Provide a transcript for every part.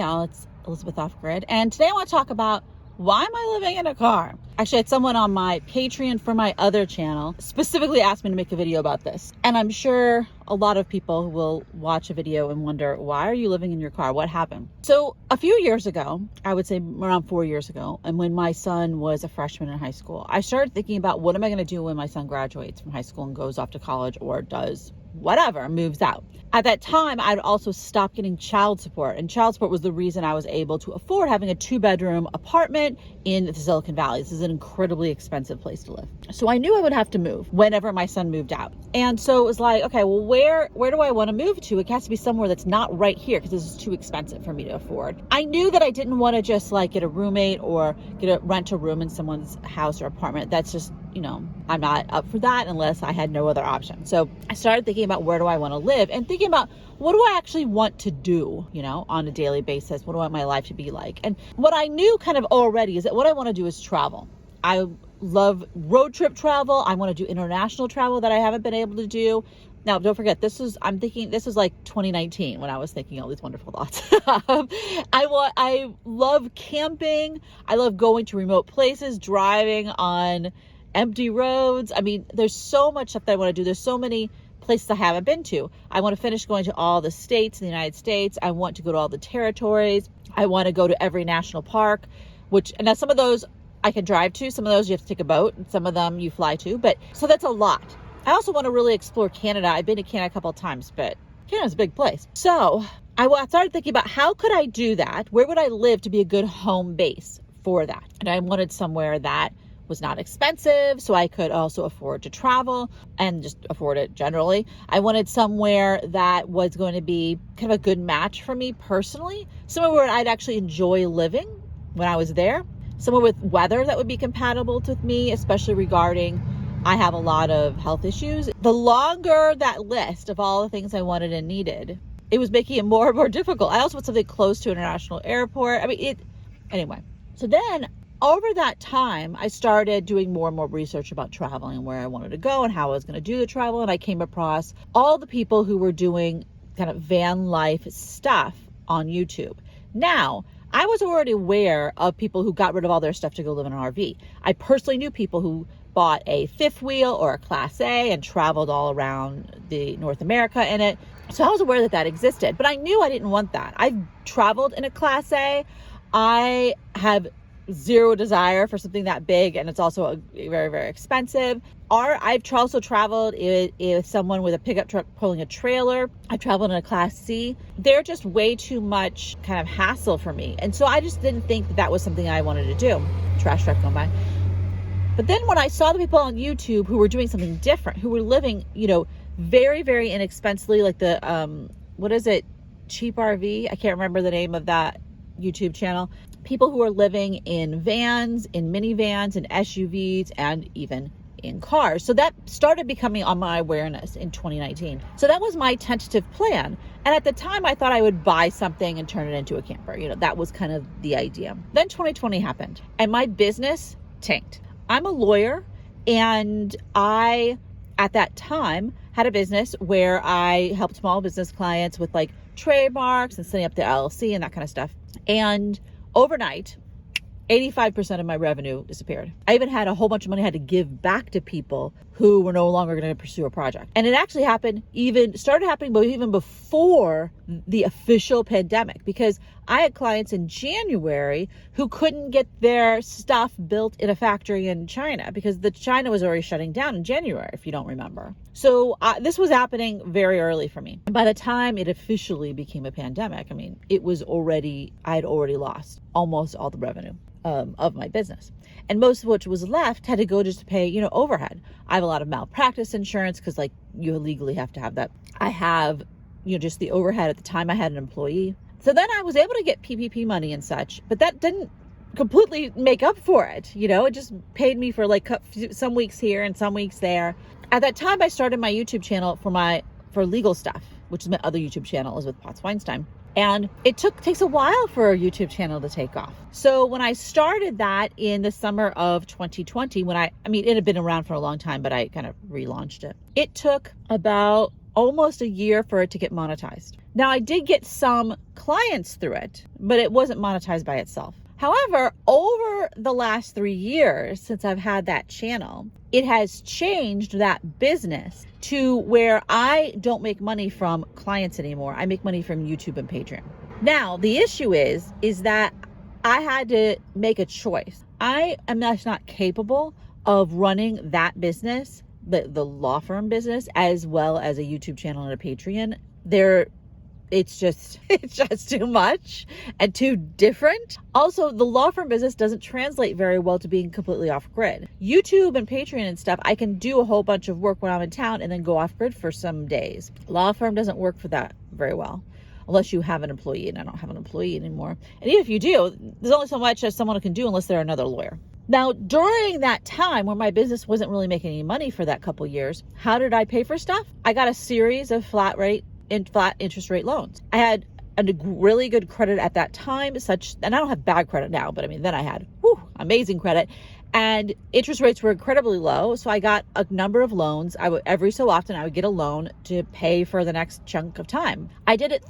Now it's Elizabeth Off Grid, and today I want to talk about why am I living in a car? Actually, I had someone on my Patreon for my other channel specifically asked me to make a video about this. And I'm sure a lot of people will watch a video and wonder, why are you living in your car? What happened? So a few years ago, I would say around 4 years ago, and when my son was a freshman in high school, I started thinking about what am I going to do when my son graduates from high school and goes off to college or does whatever, moves out. At that time, I'd also stopped getting child support, and child support was the reason I was able to afford having a 2-bedroom apartment in the Silicon Valley. This is an incredibly expensive place to live. So I knew I would have to move whenever my son moved out. And so it was like, okay, well, where do I want to move to? It has to be somewhere that's not right here because this is too expensive for me to afford. I knew that I didn't want to just like get a roommate or rent a room in someone's house or apartment. That's just, I'm not up for that unless I had no other option. So I started thinking about where do I want to live and thinking about what do I actually want to do, on a daily basis? What do I want my life to be like? And what I knew kind of already is that what I want to do is travel. I love road trip travel. I want to do international travel that I haven't been able to do. Now, don't forget, this is like 2019 when I was thinking all these wonderful thoughts. I love camping. I love going to remote places, driving on empty roads. I mean, there's so much stuff that I want to do. There's so many places I haven't been to. I want to finish going to all the states in the United States. I want to go to all the territories. I want to go to every national park, and now some of those I can drive to. Some of those you have to take a boat, and some of them you fly to. So that's a lot. I also want to really explore Canada. I've been to Canada a couple of times, but Canada's a big place. So I started thinking about how could I do that? Where would I live to be a good home base for that? And I wanted somewhere that was not expensive, so I could also afford to travel and just afford it generally. I wanted somewhere that was going to be kind of a good match for me personally, somewhere where I'd actually enjoy living when I was there, somewhere with weather that would be compatible with me, especially regarding I have a lot of health issues. The longer that list of all the things I wanted and needed, it was making it more and more difficult. I also want something close to an international airport. Anyway. So then over that time, I started doing more and more research about traveling and where I wanted to go and how I was going to do the travel. And I came across all the people who were doing kind of van life stuff on YouTube. Now, I was already aware of people who got rid of all their stuff to go live in an RV. I personally knew people who bought a fifth wheel or a Class A and traveled all around the North America in it. So I was aware that existed, but I knew I didn't want that. I've traveled in a Class A. I have zero desire for something that big, and it's also very, very expensive. I've also traveled with someone with a pickup truck pulling a trailer. I traveled in a Class C. They're just way too much kind of hassle for me. And so I just didn't think that was something I wanted to do. Trash truck going by. But then when I saw the people on YouTube who were doing something different, who were living, very, very inexpensively, like the, Cheap RV? I can't remember the name of that YouTube channel. People who are living in vans, in minivans, in SUVs, and even in cars. So that started becoming on my awareness in 2019. So that was my tentative plan. And at the time, I thought I would buy something and turn it into a camper. That was kind of the idea. Then 2020 happened, and my business tanked. I'm a lawyer, and I, at that time, had a business where I helped small business clients with like trademarks and setting up their LLC and that kind of stuff. And overnight, 85% of my revenue disappeared. I even had a whole bunch of money I had to give back to people who were no longer going to pursue a project. And it actually started happening even before the official pandemic, because I had clients in January who couldn't get their stuff built in a factory in China because China was already shutting down in January, if you don't remember. So this was happening very early for me. And by the time it officially became a pandemic, I had already lost almost all the revenue of my business. And most of which was left had to go just to pay, overhead. I have a lot of malpractice insurance because you legally have to have that. I have, just the overhead. At the time I had an employee. So then I was able to get PPP money and such, but that didn't completely make up for it. It just paid me for some weeks here and some weeks there. At that time I started my YouTube channel for legal stuff, which is my other YouTube channel, is with Potts Weinstein. And it takes a while for a YouTube channel to take off. So when I started that in the summer of 2020, it had been around for a long time, but I kind of relaunched it. It took about almost a year for it to get monetized. Now, I did get some clients through it, but it wasn't monetized by itself. However, over the last 3 years since I've had that channel, it has changed that business to where I don't make money from clients anymore. I make money from YouTube and Patreon. Now, the issue is that I had to make a choice. I am just not capable of running that business, the law firm business, as well as a YouTube channel and a Patreon. It's just too much and too different. Also, the law firm business doesn't translate very well to being completely off grid. YouTube and Patreon and stuff, I can do a whole bunch of work when I'm in town and then go off grid for some days. Law firm doesn't work for that very well, unless you have an employee, and I don't have an employee anymore. And even if you do, there's only so much as someone can do unless they're another lawyer. Now, during that time where my business wasn't really making any money for that couple years, how did I pay for stuff? I got a series of flat interest rate loans. I had a really good credit at that time, and I don't have bad credit now, but I mean, then I had amazing credit, and interest rates were incredibly low. So I got a number of loans. Every so often I would get a loan to pay for the next chunk of time. I did it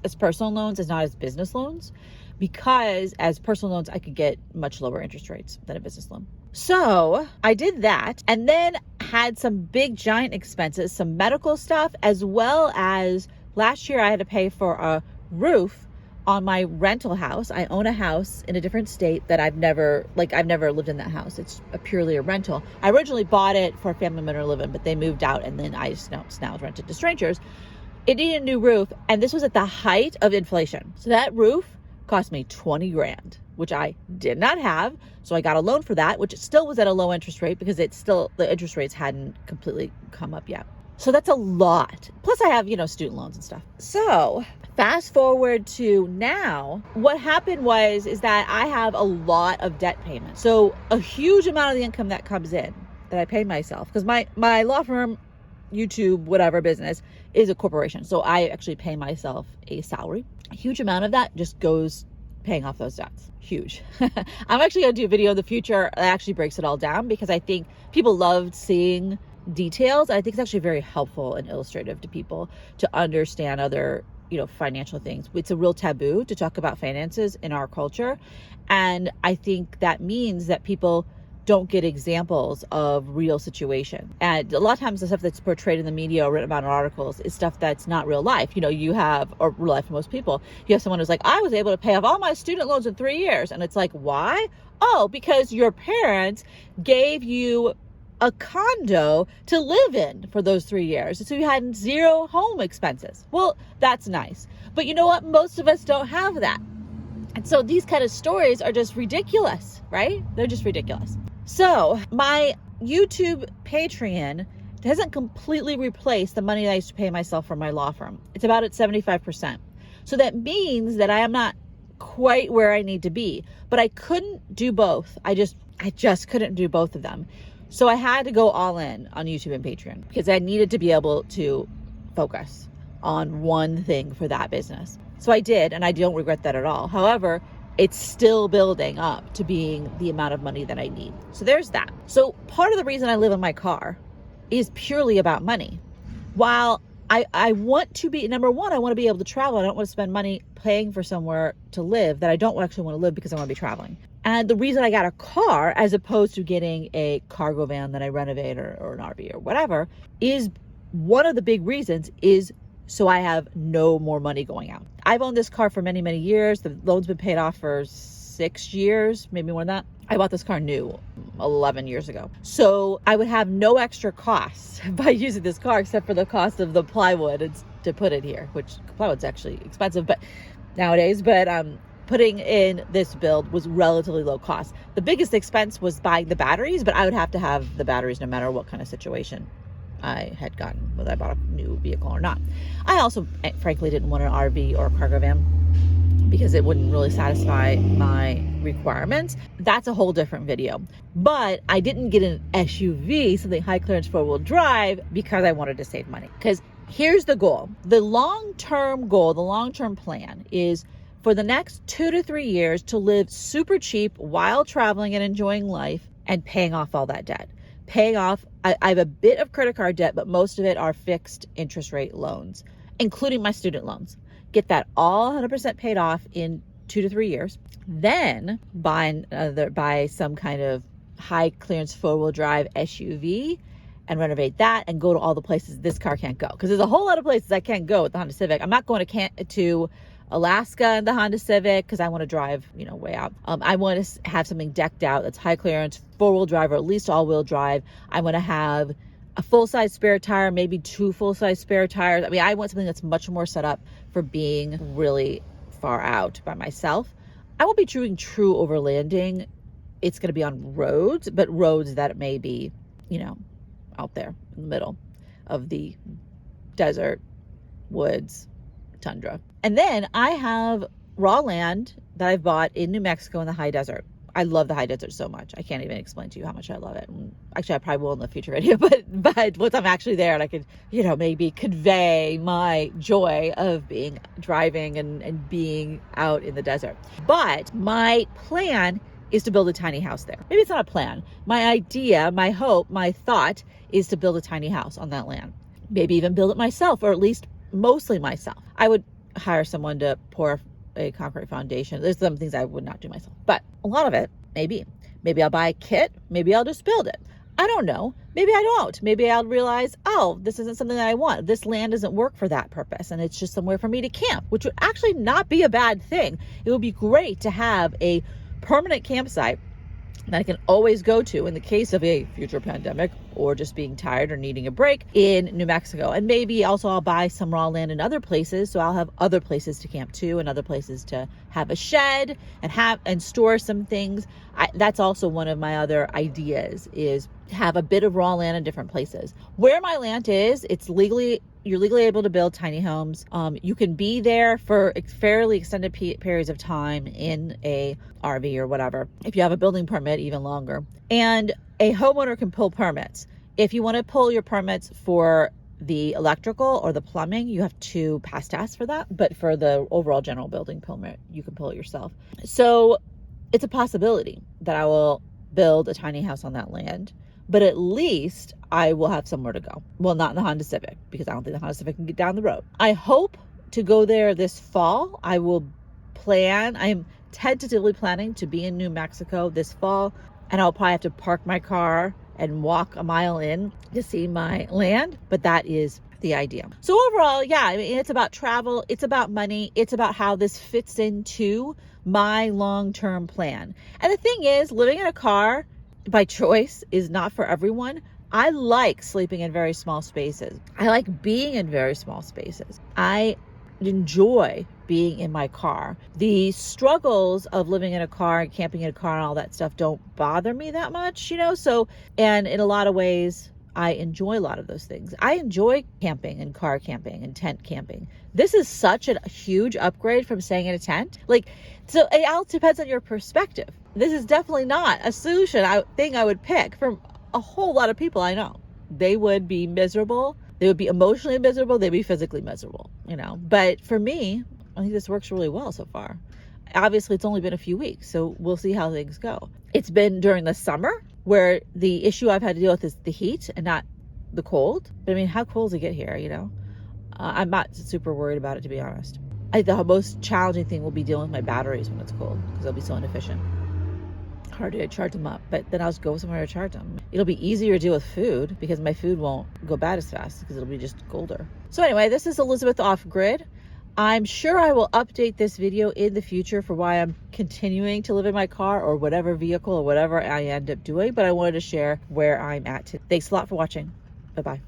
as personal loans, as not as business loans, because as personal loans, I could get much lower interest rates than a business loan. So I did that, and then had some big giant expenses, some medical stuff, as well as last year I had to pay for a roof on my rental house. I own a house in a different state that I've never lived in that house. It's purely a rental. I originally bought it for a family member to live in, but they moved out, and then I just now rented to strangers. It needed a new roof, and this was at the height of inflation. So that roof cost me 20 grand, which I did not have. So I got a loan for that, which still was at a low interest rate because the interest rates hadn't completely come up yet. So that's a lot. Plus I have, student loans and stuff. So fast forward to now, what happened is that I have a lot of debt payments. So a huge amount of the income that comes in that I pay myself, because my law firm, YouTube, whatever business is a corporation. So I actually pay myself a salary. A huge amount of that just goes paying off those debts. Huge. I'm actually going to do a video in the future that actually breaks it all down, because I think people loved seeing details. I think it's actually very helpful and illustrative to people to understand other, financial things. It's a real taboo to talk about finances in our culture. And I think that means that people don't get examples of real situation. And a lot of times the stuff that's portrayed in the media or written about in articles is stuff that's not real life. You have, or real life for most people, you have someone who's like, I was able to pay off all my student loans in 3 years. And it's like, why? Oh, because your parents gave you a condo to live in for those 3 years. So you had zero home expenses. Well, that's nice. But you know what? Most of us don't have that. And so these kind of stories are just ridiculous, right? They're just ridiculous. So my YouTube Patreon doesn't completely replace the money that I used to pay myself for my law firm. It's about at 75%. So that means that I am not quite where I need to be, but I couldn't do both. I just couldn't do both of them. So I had to go all in on YouTube and Patreon because I needed to be able to focus on one thing for that business. So I did, and I don't regret that at all. However, it's still building up to being the amount of money that I need. So there's that. So part of the reason I live in my car is purely about money. While I want to be, number one, I want to be able to travel. I don't want to spend money paying for somewhere to live that I don't actually want to live because I want to be traveling. And the reason I got a car as opposed to getting a cargo van that I renovate or an RV or whatever is one of the big reasons is so I have no more money going out. I've owned this car for many, many years. The loan's been paid off for 6 years, maybe more than that. I bought this car new 11 years ago. So I would have no extra costs by using this car except for the cost of the plywood to put it here, which plywood's actually expensive nowadays. But putting in this build was relatively low cost. The biggest expense was buying the batteries, but I would have to have the batteries no matter what kind of situation I had gotten, whether I bought a new vehicle or not. I also, frankly, didn't want an RV or a cargo van because it wouldn't really satisfy my requirements. That's a whole different video. But I didn't get an SUV, something high clearance 4-wheel drive, because I wanted to save money. Because here's the goal. The long-term goal, the long-term plan is for the next 2 to 3 years to live super cheap while traveling and enjoying life and paying off all that debt. paying off. I have a bit of credit card debt, but most of it are fixed interest rate loans, including my student loans. Get that all 100% paid off in 2 to 3 years. Then buy some kind of high clearance 4-wheel drive SUV and renovate that and go to all the places this car can't go. Because there's a whole lot of places I can't go with the Honda Civic. I'm not going to Alaska in the Honda Civic because I want to drive, way out. I want to have something decked out that's high clearance, 4-wheel drive, or at least all-wheel drive. I want to have a full-size spare tire, maybe 2 full-size spare tires. I mean, I want something that's much more set up for being really far out by myself. I won't be doing true overlanding. It's going to be on roads, but roads that may be, out there in the middle of the desert, woods, tundra. And then I have raw land that I've bought in New Mexico in the high desert. I love the high desert so much. I can't even explain to you how much I love it. Actually, I probably will in the future video, but once I'm actually there and I could, maybe convey my joy of driving and being out in the desert. But my plan is to build a tiny house there. Maybe it's not a plan. My idea, my hope, my thought is to build a tiny house on that land. Maybe even build it myself, or at least mostly myself. I would hire someone to pour a concrete foundation. There's some things I would not do myself, but a lot of it, maybe I'll buy a kit. Maybe I'll just build it. I don't know. Maybe I don't. Maybe I'll realize, oh, this isn't something that I want. This land doesn't work for that purpose. And it's just somewhere for me to camp, which would actually not be a bad thing. It would be great to have a permanent campsite that I can always go to in the case of a future pandemic or just being tired or needing a break in New Mexico. And maybe also I'll buy some raw land in other places, so I'll have other places to camp too and other places to have a shed and store some things. That's also one of my other ideas, is have a bit of raw land in different places. Where my land is, you're legally able to build tiny homes. You can be there for fairly extended periods of time in a RV or whatever. If you have a building permit, even longer. And a homeowner can pull permits. If you want to pull your permits for the electrical or the plumbing, you have to pass tests for that. But for the overall general building permit, you can pull it yourself. So it's a possibility that I will build a tiny house on that land. But at least I will have somewhere to go. Well, not in the Honda Civic, because I don't think the Honda Civic can get down the road. I hope to go there this fall. I am tentatively planning to be in New Mexico this fall, and I'll probably have to park my car and walk a mile in to see my land, but that is the idea. So overall, yeah, I mean, it's about travel, it's about money, it's about how this fits into my long-term plan. And the thing is, living in a car by choice is not for everyone. I like sleeping in very small spaces. I like being in very small spaces. I enjoy being in my car. The struggles of living in a car and camping in a car and all that stuff don't bother me that much, and in a lot of ways, I enjoy a lot of those things. I enjoy camping and car camping and tent camping. This is such a huge upgrade from staying in a tent. So it all depends on your perspective. This is definitely not a solution thing I would pick from a whole lot of people I know. They would be miserable. They would be emotionally miserable. They'd be physically miserable, But for me, I think this works really well so far. Obviously, it's only been a few weeks, so we'll see how things go. It's been during the summer where the issue I've had to deal with is the heat and not the cold. But I mean, how cold does it get here, I'm not super worried about it, to be honest. I think the most challenging thing will be dealing with my batteries when it's cold, because they'll be so inefficient. Hard to charge them up, but then I'll just go somewhere to charge them. It'll be easier to deal with food because my food won't go bad as fast because it'll be just colder. So anyway, this is Elizabeth Off Grid. I'm sure I will update this video in the future for why I'm continuing to live in my car or whatever vehicle or whatever I end up doing, but I wanted to share where I'm at today. Thanks a lot for watching. Bye-bye.